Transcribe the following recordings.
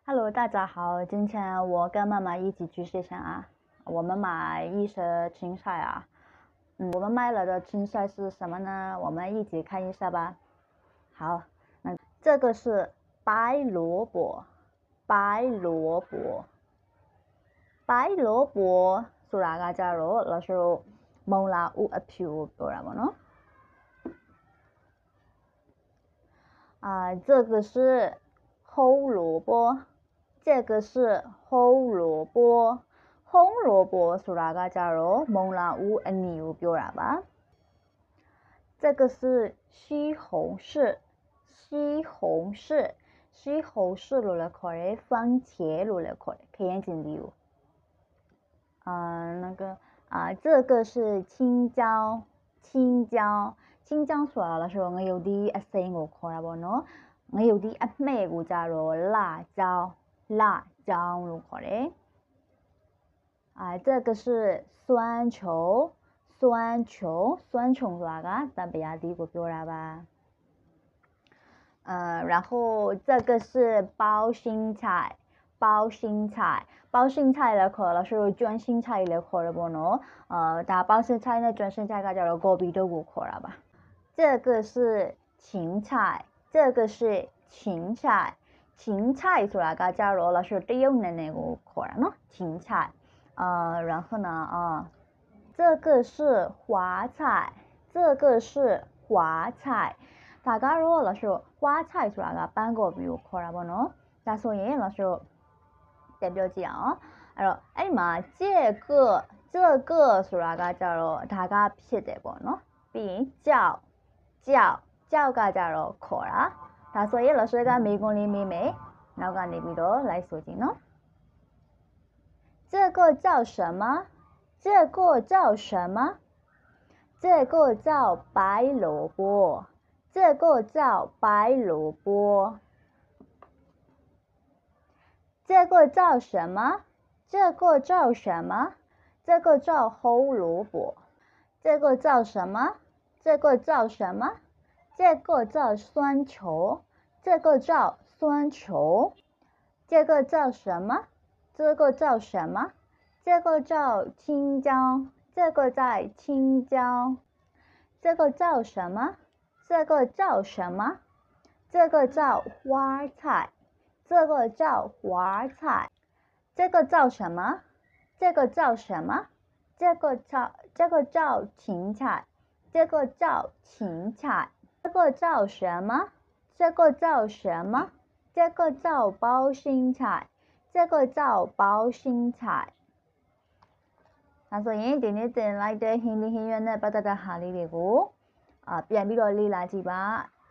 Hello，大家好，今天我跟妈妈一起去市场啊，我们买一些青菜啊，我们买了的青菜是什么呢？我们一起看一下吧。好，那这个是白萝卜，白萝卜ဆိုတာကကြတော့老师蒙拉乌အဖြူပြောတာပေါ့နော်这个是红萝卜，这个是红萝卜，红萝卜ဆိုတာကကြတော့မုံလာဦးအနီကိုပြောတာပါ这个是西红柿，西红柿，西红柿လို့လည်းခေါ်တယ်番茄လို့လည်းခေါ်တယ်ခရမ်းကျင်သီးကို这个是青椒，青椒，青椒ဆိုတာလားဆိုတော့ငရုတ်သီးအစိမ်းကိုခေါ်တာပေါ့နော်ငရုတ်သီးအမှဲ့ကိုကြတော့辣椒，辣椒လို့ခေါ်တယ်这个是酸球，酸球，酸球ဆိုတာကတံပရာသီးကိုပြောတာပါ然后这个是包心菜，包心菜，包心菜လည်းခေါ်လို့ဆိုကျွမ်း心菜လည်းခေါ်တယ်ပေါ့နော်ဒါ包心菜နဲ့ကျွမ်း心菜ကကြတော့ကော်ပီတုပ်ကိုခေါ်တာပါ这个是芹菜，这个是芹菜，芹菜ဆိုတာကကြတော့လို့ဆိုတရုတ်နာမည်ကိုခေါ်တာနော်芹菜然后呢这个是花菜，这个是花菜ဒါကတော့လို့ဆို花菜ဆိုတာကပန်းကော်ပီကိုခေါ်တာပေါ့နော်ဒါဆိုရင်လို့ဆိုပြန်ပြောကြည့်အောင်အဲ့တော့အဲ့ဒီမှာ这个ဆိုတာကကြတော့ဒါကဖြစ်တယ်ပေါ့နော်ပြီးရင်ကြောက်ကကြတော့ခေါ်တာဒါဆိုရင်လို့ဆိုကမေကွန်လေးမေးမယ်နောက်ကနေပြီးတော့လိုက်ဆိုကြည့်နော်这个叫什么？这个叫什么？这个叫白萝卜。这个叫白萝卜。这个叫什么？这个叫什么？这个叫红萝卜。这个叫什么？这个叫什么？这个叫酸球。这个叫酸球。这个叫什么？这个叫什么？这个叫青椒，这个在青椒。这个叫什么？这个叫什么？这个叫花菜，这个叫花菜。这个叫什么？这个叫什么？这个叫芹菜，这个叫芹菜。这个叫什么？这个叫什么？这个叫包心菜，这个叫包心菜。ဒါဆိုရင်ဒီနေ့သင်လိုက်တဲ့ဟင်းသီးဟင်းရွက်နဲ့ပတ်သက်တဲ့ဟာလေးတွေကိုပြန်ပြီးတော့လေ့လာကြည့်ပါ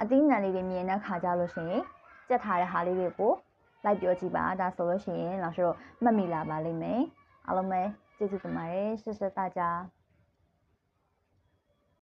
အသီးနှံလေးတွေမြင်တဲ့ခါကြလို့ရှိရင်ကြက်ထားတဲ့ဟာလေးတွေကိုလိုက်ပြောကြည့်ပါဒါဆိုလို့ရှိရင်老师မှတ်မိလာပါလိမ့်မယ်အားလုံးပဲကျေးဇူးတင်ပါတယ်谢谢大家